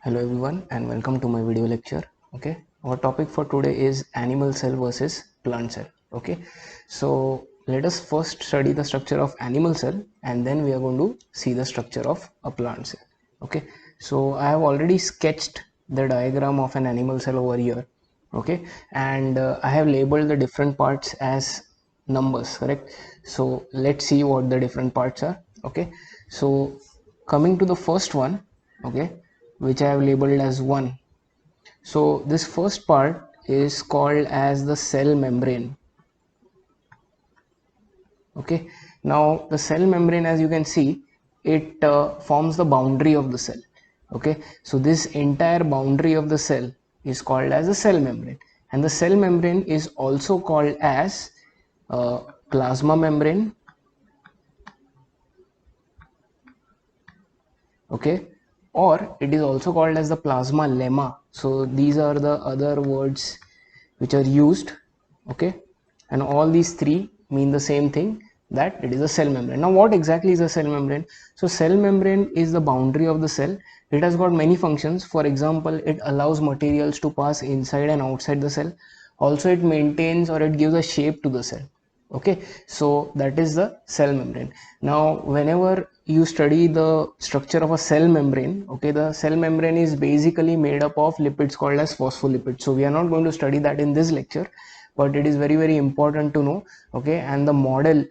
Hello everyone and welcome to my video lecture. Okay, our topic for today is animal cell versus plant cell. Okay, so let us first study the structure of animal cell and then we are going to see the structure of a plant cell. Okay, so I have already sketched the diagram of an animal cell over here. Okay, and I have labeled the different parts as numbers, correct? So let's see what the different parts are. Okay, so coming to the first one, okay, which I have labeled as 1. So this first part is called as the cell membrane. Okay, now the cell membrane, as you can see, it forms the boundary of the cell. Okay, so this entire boundary of the cell is called as the cell membrane, and the cell membrane is also called as plasma membrane. Okay, or it is also called as the plasma lemma. So these are the other words which are used. Okay, and all these three mean the same thing, that it is a cell membrane. Now what exactly is a cell membrane? So cell membrane is the boundary of the cell. It has got many functions. For example, it allows materials to pass inside and outside the cell. Also it maintains or it gives a shape to the cell. Okay, so that is the cell membrane. Now whenever you study the structure of a cell membrane, okay, the cell membrane is basically made up of lipids called as phospholipids. So we are not going to study that in this lecture, but it is very important to know. Okay, and the model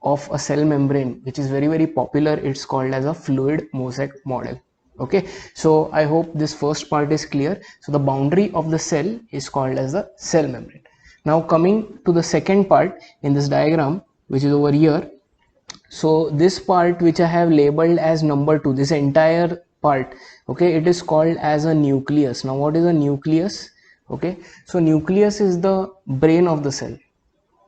of a cell membrane which is very popular, it's called as a fluid mosaic model. Okay, so I hope this first part is clear. So the boundary of the cell is called as the cell membrane. Now coming to the second part in this diagram, which is over here. So this part which I have labeled as number 2, this entire part, okay, it is called as a nucleus. Now what is a nucleus? Okay, so nucleus is the brain of the cell.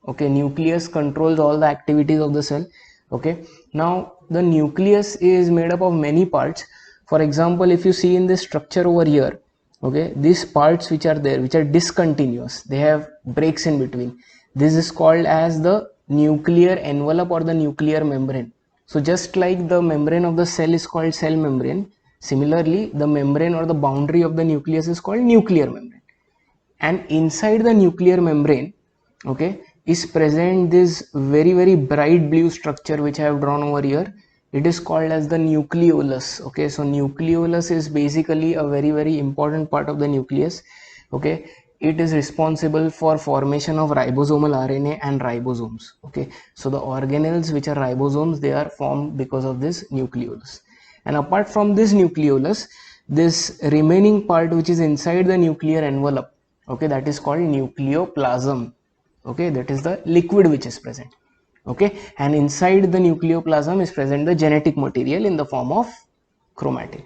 Okay, nucleus controls all the activities of the cell. Okay, now the nucleus is made up of many parts. For example, if you see in this structure over here, okay, these parts which are there, which are discontinuous, they have breaks in between, this is called as the nuclear envelope or the nuclear membrane. So just like the membrane of the cell is called cell membrane, similarly the membrane or the boundary of the nucleus is called nuclear membrane. And inside the nuclear membrane, okay, is present this very bright blue structure which I have drawn over here. It is called as the nucleolus. Okay, so nucleolus is basically a very important part of the nucleus. Okay, it is responsible for formation of ribosomal RNA and ribosomes. Okay, so the organelles which are ribosomes, they are formed because of this nucleolus. And apart from this nucleolus, this remaining part which is inside the nuclear envelope, okay, that is called nucleoplasm. Okay, that is the liquid which is present. Okay, and inside the nucleoplasm is present the genetic material in the form of chromatin.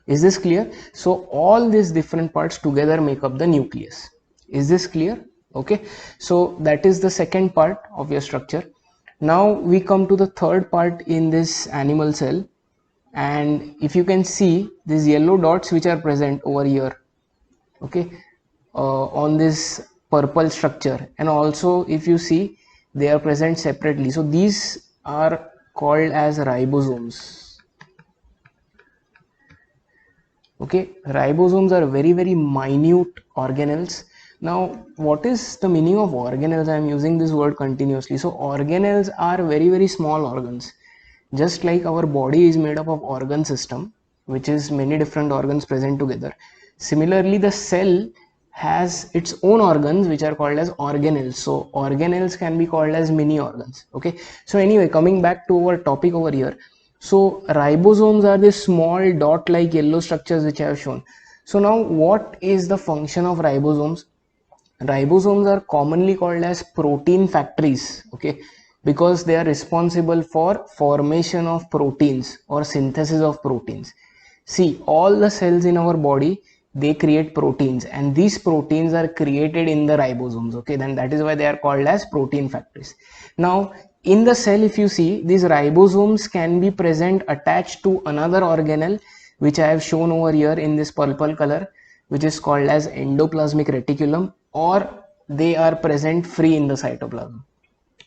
Is this clear? So all these different parts together make up the nucleus. Is this clear? Okay, so that is the second part of your structure. Now we come to the third part in this animal cell, and if you can see these yellow dots which are present over here, okay, on this purple structure, and also if you see they are present separately, so these are called as ribosomes. Okay, ribosomes are very minute organelles. Now what is the meaning of organelles? I am using this word continuously. So organelles are very small organs. Just like our body is made up of organ system, which is many different organs present together, similarly the cell has its own organs which are called as organelles. So organelles can be called as mini organs. Okay, so anyway, coming back to our topic over here. So ribosomes are the small dot like yellow structures which I have shown. So now what is the function of ribosomes? Ribosomes are commonly called as protein factories. Okay, because they are responsible for formation of proteins or synthesis of proteins. See, all the cells in our body, they create proteins, and these proteins are created in the ribosomes. Okay, then that is why they are called as protein factories. Now in the cell, if you see, these ribosomes can be present attached to another organelle which I have shown over here in this purple color, which is called as endoplasmic reticulum, or they are present free in the cytoplasm.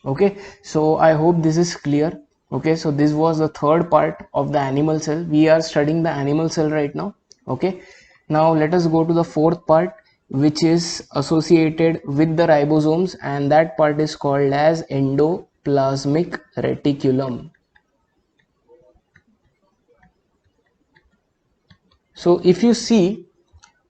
Okay, so I hope this is clear. Okay, so this was the third part of the animal cell. We are studying the animal cell right now. Okay, Now let us go to the fourth part, which is associated with the ribosomes, and that part is called as endoplasmic reticulum. So if you see,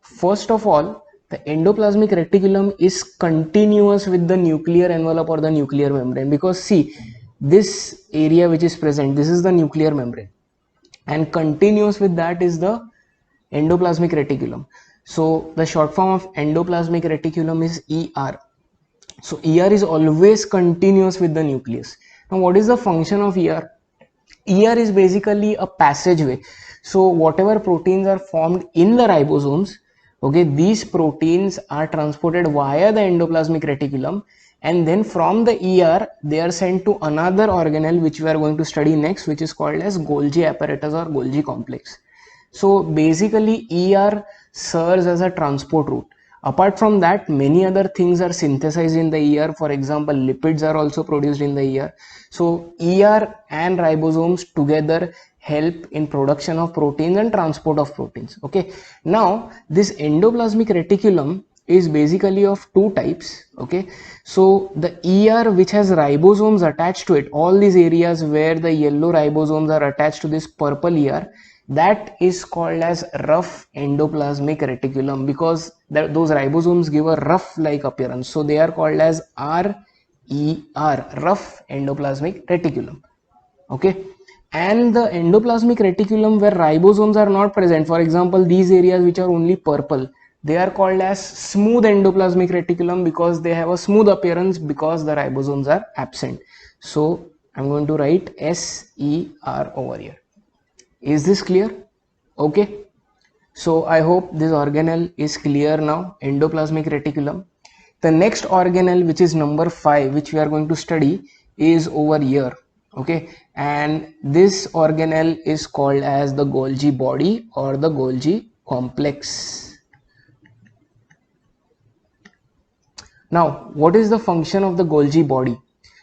first of all, the endoplasmic reticulum is continuous with the nuclear envelope or the nuclear membrane, because see, this area which is present, this is the nuclear membrane, and continuous with that is the endoplasmic reticulum. So the short form of endoplasmic reticulum is ER. So ER is always continuous with the nucleus. Now what is the function of ER? ER is basically a passageway. So whatever proteins are formed in the ribosomes, okay, these proteins are transported via the endoplasmic reticulum, and then from the ER they are sent to another organelle which we are going to study next, which is called as Golgi apparatus or Golgi complex. So basically ER serves as a transport route. Apart from that, many other things are synthesized in the ER. For example, lipids are also produced in the ER. So ER and ribosomes together help in production of proteins and transport of proteins. Okay. Now this endoplasmic reticulum is basically of two types. Okay. So the ER which has ribosomes attached to it, all these areas where the yellow ribosomes are attached to this purple ER, that is called as rough endoplasmic reticulum, because those ribosomes give a rough like appearance, so they are called as RER, rough endoplasmic reticulum. Okay. And the endoplasmic reticulum where ribosomes are not present, for example these areas which are only purple, they are called as smooth endoplasmic reticulum, because they have a smooth appearance because the ribosomes are absent. So I'm going to write SER over here. Is this clear? Okay. So I hope this organelle is clear now, endoplasmic reticulum. The next organelle, which is number 5, which we are going to study, is over here. Okay. And this organelle is called as the Golgi body or the Golgi complex. Now, what is the function of the Golgi body?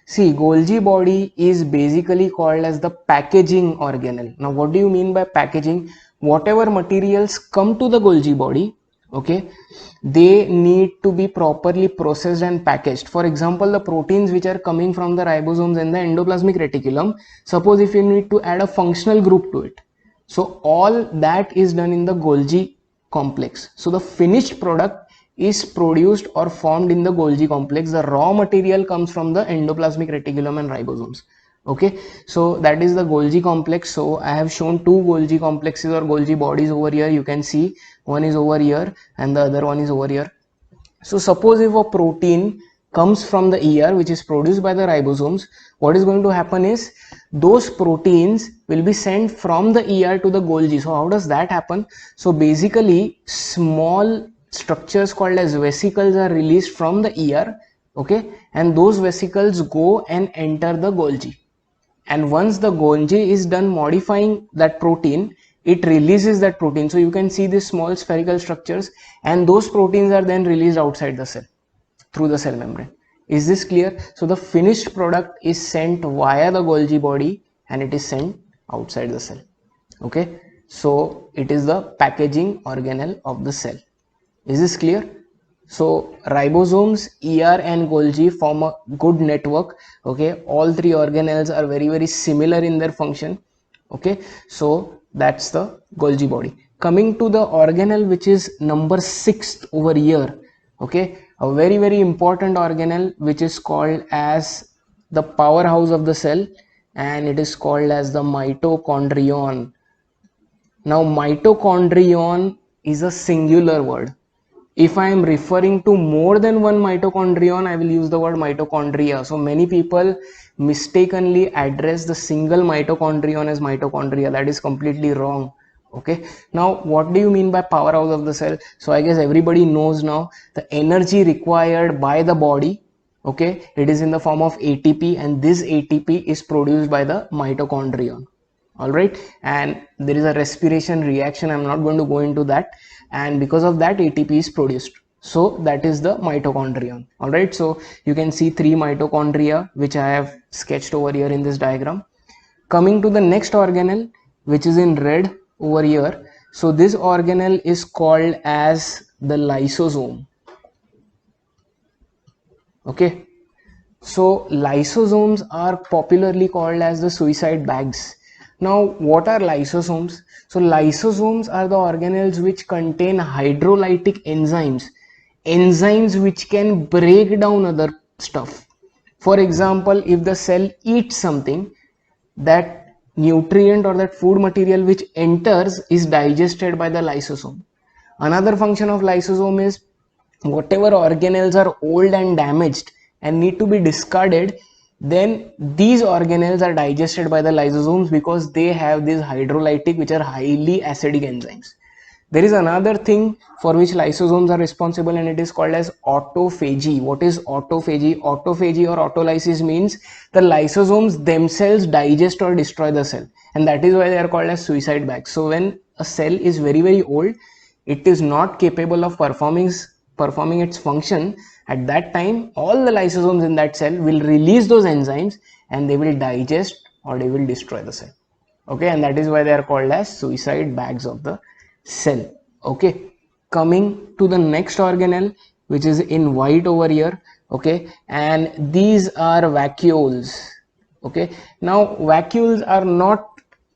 See, Golgi body is basically called as the packaging organelle. Now, what do you mean by packaging? Whatever materials come to the Golgi body, okay, they need to be properly processed and packaged. For example, the proteins which are coming from the ribosomes and the endoplasmic reticulum, suppose if you need to add a functional group to it, so all that is done in the Golgi complex. So the finished product is produced or formed in the Golgi complex. The raw material comes from the endoplasmic reticulum and ribosomes. Okay, so that is the Golgi complex. So I have shown two Golgi complexes or Golgi bodies over here. You can see one is over here and the other one is over here. So suppose if a protein comes from the ER which is produced by the ribosomes, what is going to happen is those proteins will be sent from the ER to the Golgi. So how does that happen? So basically small structures called as vesicles are released from the ER, okay, and those vesicles go and enter the Golgi, and once the Golgi is done modifying that protein, it releases that protein. So you can see these small spherical structures, and those proteins are then released outside the cell through the cell membrane. Is this clear? So the finished product is sent via the Golgi body and it is sent outside the cell. Okay, so it is the packaging organelle of the cell. Is this clear? So ribosomes, ER and Golgi form a good network. Okay, all three organelles are very similar in their function. Okay, so that's the Golgi body. Coming to the organelle which is number 6 over here. Okay, a very important organelle which is called as the powerhouse of the cell, and it is called as the mitochondrion. Now mitochondrion is a singular word. If I am referring to more than one mitochondrion, I will use the word mitochondria. So many people mistakenly address the single mitochondrion as mitochondria. That is completely wrong. Okay, now what do you mean by powerhouse of the cell? So I guess everybody knows now the energy required by the body. Okay, it is in the form of ATP, and this ATP is produced by the mitochondrion. All right, and there is a respiration reaction. I'm not going to go into that, and because of that ATP is produced. So that is the mitochondrion. All right, so you can see 3 mitochondria which I have sketched over here in this diagram. Coming to the next organelle which is in red over here. So this organelle is called as the lysosome. Okay, so lysosomes are popularly called as the suicide bags. Now, what are lysosomes? So lysosomes are the organelles which contain hydrolytic enzymes which can break down other stuff. For example, if the cell eats something, that nutrient or that food material which enters is digested by the lysosome. Another function of lysosome is whatever organelles are old and damaged and need to be discarded, then these organelles are digested by the lysosomes because they have these hydrolytic, which are highly acidic enzymes. There is another thing for which lysosomes are responsible, and it is called as autophagy. What is autophagy? Autophagy or autolysis means the lysosomes themselves digest or destroy the cell, and that is why they are called as suicide bags. So when a cell is very old, it is not capable of performing its function. At that time, all the lysosomes in that cell will release those enzymes and they will digest or they will destroy the cell. Okay, and that is why they are called as suicide bags of the cell. Okay, coming to the next organelle, which is in white over here. Okay, and these are vacuoles. Okay, now vacuoles are not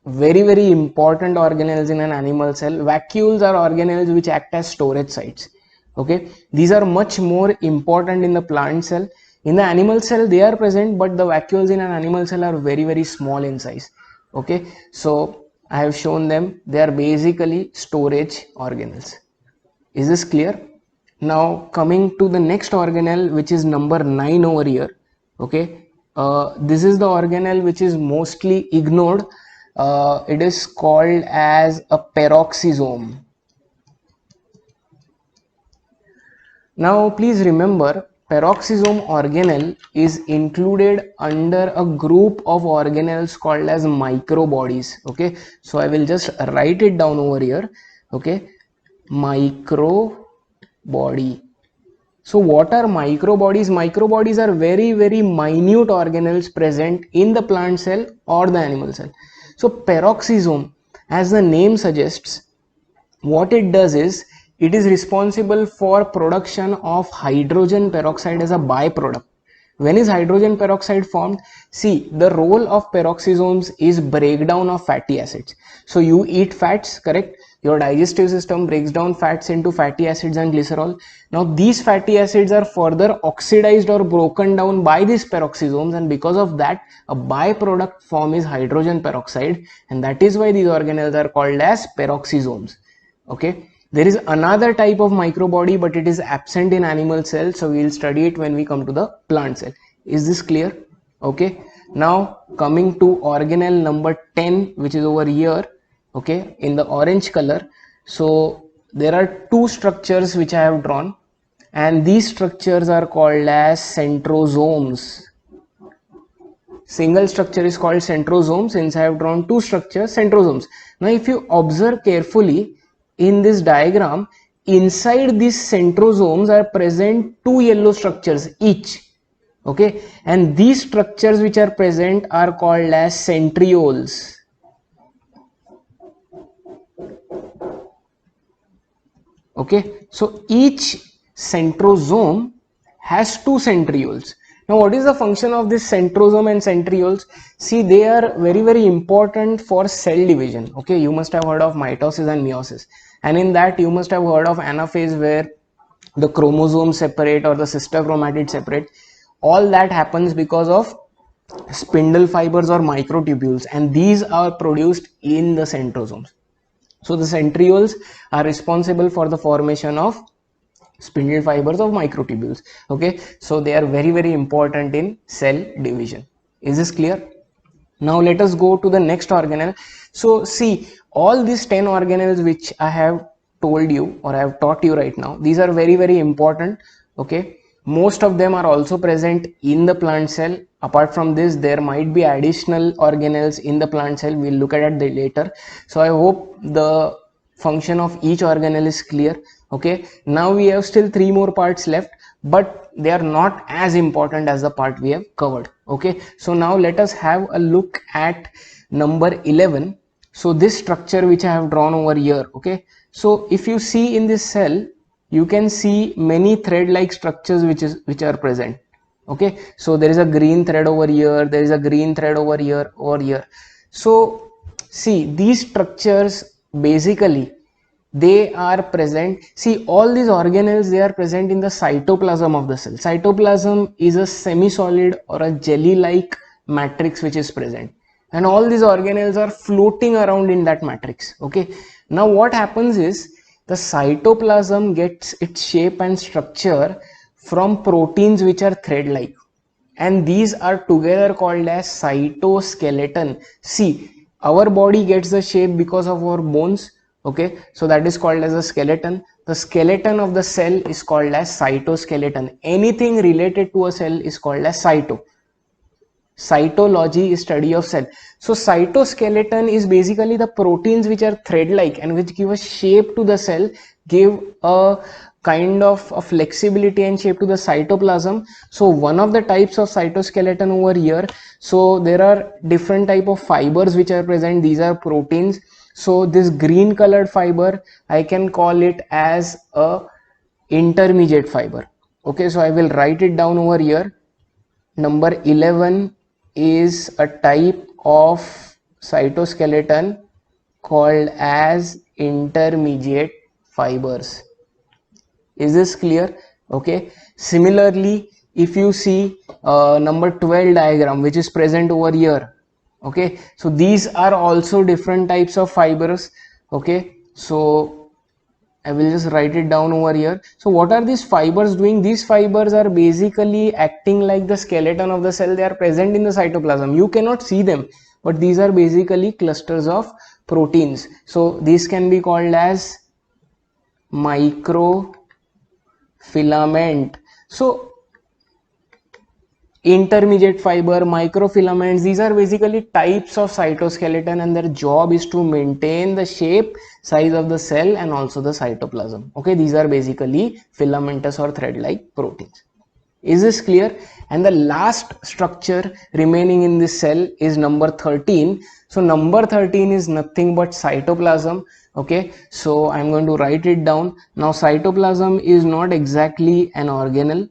very important organelles in an animal cell. Vacuoles are organelles which act as storage sites. Okay, these are much more important in the plant cell. In the animal cell they are present, but the vacuoles in an animal cell are very small in size. Okay, so I have shown them. They are basically storage organelles. Is this clear? Now coming to the next organelle, which is number 9 over here. Okay, this is the organelle which is mostly ignored. It is called as a peroxisome. Now please remember, peroxisome organelle is included under a group of organelles called as microbodies. Okay, so I will just write it down over here. Okay, microbody. So what are microbodies? Microbodies are very minute organelles present in the plant cell or the animal cell. So peroxisome, as the name suggests, what it does is it is responsible for production of hydrogen peroxide as a byproduct. When is hydrogen peroxide formed? See, the role of peroxisomes is breakdown of fatty acids. So you eat fats, correct? Your digestive system breaks down fats into fatty acids and glycerol. Now these fatty acids are further oxidized or broken down by these peroxisomes, and because of that a byproduct form is hydrogen peroxide, and that is why these organelles are called as peroxisomes. Okay, there is another type of microbody, but it is absent in animal cells, so we will study it when we come to the plant cell. Is this clear? Okay, now coming to organelle number 10, which is over here. Okay, in the orange color. So there are two structures which I have drawn, and these structures are called as centrosomes. Single structure is called centrosome. Since I have drawn two structures, centrosomes. Now if you observe carefully in this diagram, inside these centrosomes are present two yellow structures each. Okay, and these structures which are present are called as centrioles. Okay, so each centrosome has two centrioles. Now what is the function of this centrosome and centrioles? See, they are very important for cell division. Okay, you must have heard of mitosis and meiosis, and in that you must have heard of anaphase, where the chromosomes separate or the sister chromatids separate. All that happens because of spindle fibers or microtubules, and these are produced in the centrosomes. So the centrioles are responsible for the formation of spindle fibers of microtubules. Okay, so they are very important in cell division. Is this clear? Now let us go to the next organelle. So see, all these 10 organelles which I have told you or I have taught you right now, these are very important. Okay, most of them are also present in the plant cell. Apart from this, there might be additional organelles in the plant cell. We'll look at it later. So I hope the function of each organelle is clear. Okay, now we have still 3 more parts left, but they are not as important as the part we have covered. Okay, so now let us have a look at number 11. So this structure which I have drawn over here, okay, so if you see in this cell, you can see many thread like structures which are present. Okay, so there is a green thread over here, there is a green thread over here. So see, these structures basically they are present. See, all these organelles, they are present in the cytoplasm of the cell. Cytoplasm is a semi-solid or a jelly like matrix which is present, and all these organelles are floating around in that matrix. Okay, now what happens is the cytoplasm gets its shape and structure from proteins which are thread like, and these are together called as cytoskeleton. See, our body gets the shape because of our bones. Okay, so that is called as a skeleton. The skeleton of the cell is called as cytoskeleton. Anything related to a cell is called as cyto. Cytology is study of cell. So cytoskeleton is basically the proteins which are thread like and which give a shape to the cell, give a kind of a flexibility and shape to the cytoplasm. So one of the types of cytoskeleton over here, so there are different type of fibers which are present. These are proteins. So this green colored fiber, I can call it as a intermediate fiber. Okay, so I will write it down over here. Number 11 is a type of cytoskeleton called as intermediate fibers. Is this clear? Okay, similarly, if you see number 12 diagram which is present over here, okay, so these are also different types of fibers. Okay, so I will just write it down over here. So what are these fibers doing? These fibers are basically acting like the skeleton of the cell. They are present in the cytoplasm. You cannot see them, but these are basically clusters of proteins. So these can be called as microfilament. So intermediate fiber, microfilaments, these are basically types of cytoskeleton, and their job is to maintain the shape, size of the cell and also the cytoplasm. Okay, these are basically filamentous or thread like proteins. Is this clear? And the last structure remaining in this cell is number 13. So number 13 is nothing but cytoplasm. Okay, so I'm going to write it down. Now cytoplasm is not exactly an organelle.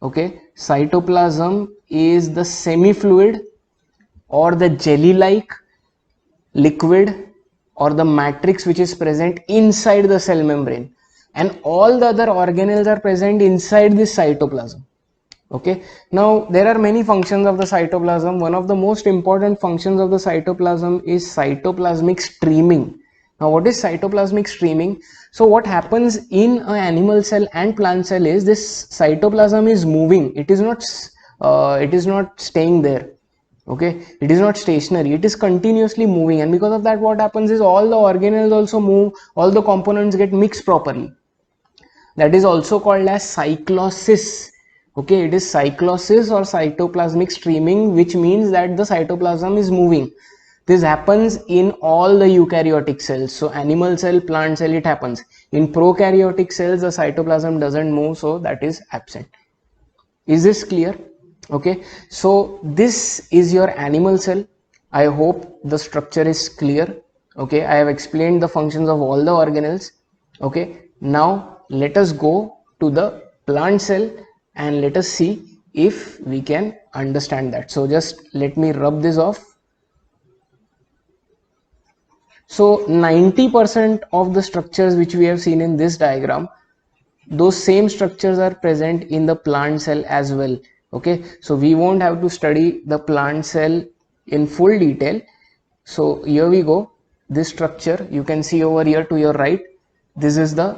Okay, cytoplasm is the semi-fluid or the jelly-like liquid or the matrix which is present inside the cell membrane, and all the other organelles are present inside this cytoplasm. Okay, now there are many functions of the cytoplasm. One of the most important functions of the cytoplasm is cytoplasmic streaming. Now what is cytoplasmic streaming? So what happens in an animal cell and plant cell is this cytoplasm is moving. It is not staying there. Okay, it is not stationary, it is continuously moving, and because of that what happens is all the organelles also move, all the components get mixed properly. That is also called as cyclosis. Okay, it is cyclosis or cytoplasmic streaming, which means that the cytoplasm is moving. This happens in all the eukaryotic cells. So animal cell, plant cell, it happens. In prokaryotic cells, the cytoplasm doesn't move, so that is absent. Is this clear? Okay, so this is your animal cell. I hope the structure is clear. Okay, I have explained the functions of all the organelles. Okay, now let us go to the plant cell and let us see if we can understand that. So just let me rub this off. So 90% of the structures which we have seen in this diagram, those same structures are present in the plant cell as well. Okay, so we won't have to study the plant cell in full detail. So here we go. This structure you can see over here to your right. This is the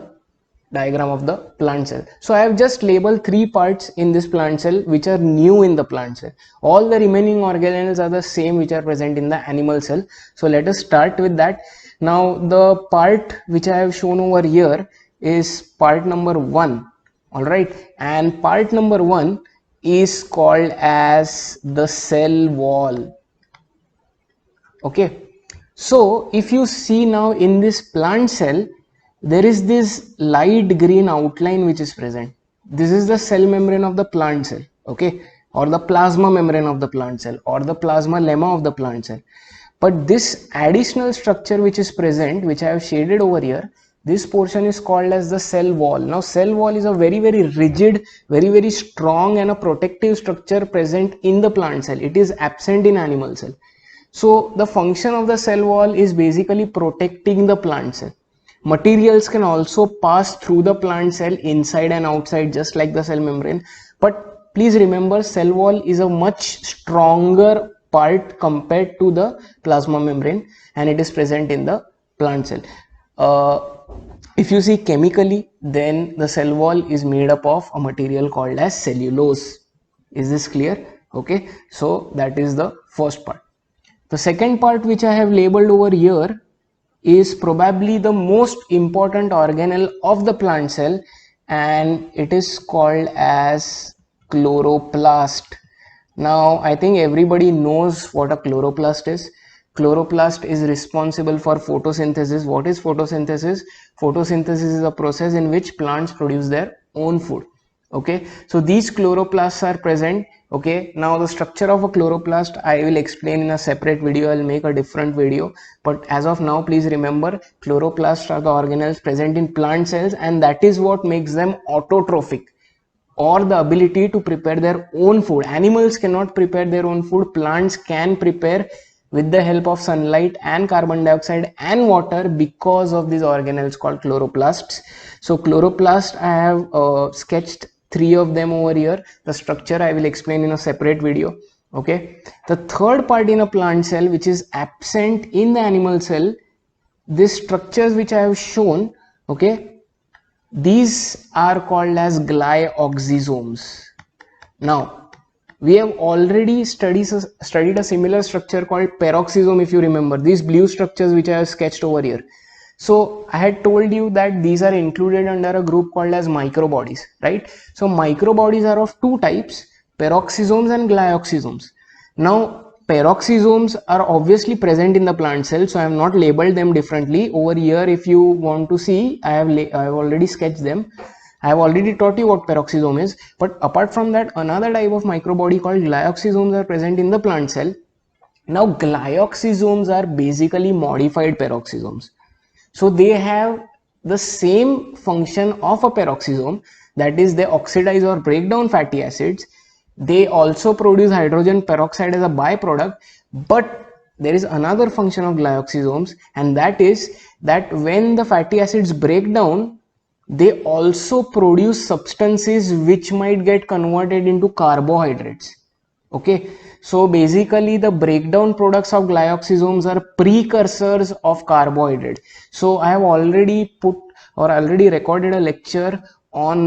diagram of the plant cell. So I have just labeled 3 parts in this plant cell which are new in the plant cell. All the remaining organelles are the same which are present in the animal cell. So let us start with that. Now the part which I have shown over here is part number 1. All right, and part number 1 is called as the cell wall. Okay, so if you see now in this plant cell, there is this light green outline which is present. This is the cell membrane of the plant cell. Okay, or the plasma membrane of the plant cell, or the plasma lemma of the plant cell. But this additional structure which is present, which I have shaded over here, this portion is called as the cell wall. Now cell wall is a very rigid, very strong and a protective structure present in the plant cell. It is absent in animal cell. So the function of the cell wall is basically protecting the plant cell. Materials can also pass through the plant cell inside and outside, just like the cell membrane. But please remember, cell wall is a much stronger part compared to the plasma membrane, and it is present in the plant cell. If you see chemically, then the cell wall is made up of a material called as cellulose. Is this clear? Okay, so that is the first part. The second part which I have labeled over here is probably the most important organelle of the plant cell, and it is called as chloroplast. Now I think everybody knows what a chloroplast is. Chloroplast is responsible for photosynthesis. What is photosynthesis? Photosynthesis is a process in which plants produce their own food. Okay, so these chloroplasts are present. Okay, now the structure of a chloroplast I will explain in a separate video. I'll make a different video, but as of now, please remember, chloroplasts are the organelles present in plant cells, and that is what makes them autotrophic, or the ability to prepare their own food. Animals cannot prepare their own food. Plants can prepare with the help of sunlight and carbon dioxide and water because of these organelles called chloroplasts. So chloroplast, I have sketched 3 of them over here. The structure I will explain in a separate video. Okay, the third part in a plant cell which is absent in the animal cell, these structures which I have shown, okay, these are called as glyoxysomes. Now we have already studied a similar structure called peroxisome, if you remember, these blue structures which I have sketched over here. So I had told you that these are included under a group called as microbodies, right? So microbodies are of 2 types, peroxisomes and glyoxysomes. Now peroxisomes are obviously present in the plant cell, so I have not labeled them differently. Over here, if you want to see, I have already sketched them. I have already taught you what peroxisome is, but apart from that, another type of microbody called glyoxysomes are present in the plant cell. Now glyoxysomes are basically modified peroxisomes. So they have the same function of a peroxisome, that is they oxidize or break down fatty acids. They also produce hydrogen peroxide as a byproduct, but there is another function of glyoxysomes, and that is that when the fatty acids break down, they also produce substances which might get converted into carbohydrates. Okay, so basically the breakdown products of glyoxysomes are precursors of carbohydrates. So I have already recorded a lecture on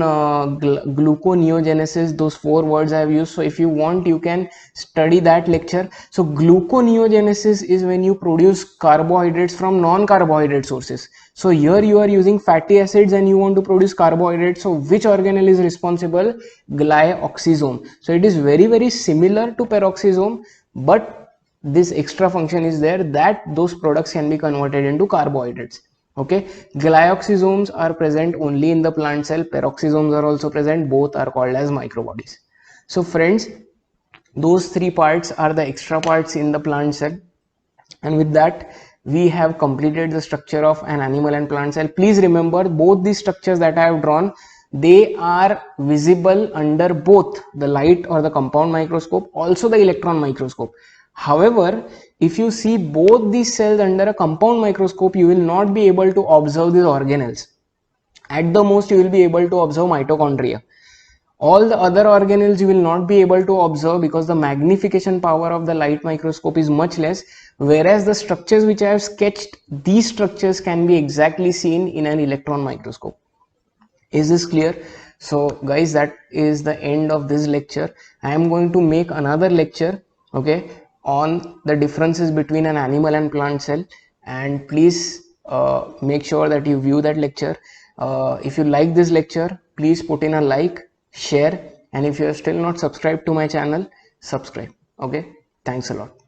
gluconeogenesis. Those 4 words I have used, so if you want, you can study that lecture. So gluconeogenesis is when you produce carbohydrates from non-carbohydrate sources. So here you are using fatty acids and you want to produce carbohydrates. So which organelle is responsible? Glyoxysome. So it is very similar to peroxisome, but this extra function is there that those products can be converted into carbohydrates. Okay, glyoxysomes are present only in the plant cell. Peroxisomes are also present. Both are called as microbodies. So friends, those 3 parts are the extra parts in the plant cell, and with that we have completed the structure of an animal and plant cell. Please remember, both these structures that I have drawn, they are visible under both the light or the compound microscope, also the electron microscope. However, if you see both these cells under a compound microscope, you will not be able to observe these organelles. At the most, you will be able to observe mitochondria. All the other organelles you will not be able to observe because the magnification power of the light microscope is much less, whereas the structures which I have sketched, these structures can be exactly seen in an electron microscope. Is this clear? So guys, that is the end of this lecture. I am going to make another lecture, okay, on the differences between an animal and plant cell, and please make sure that you view that lecture. If you like this lecture, please put in a like, share, and if you are still not subscribed to my channel, subscribe. Okay, thanks a lot.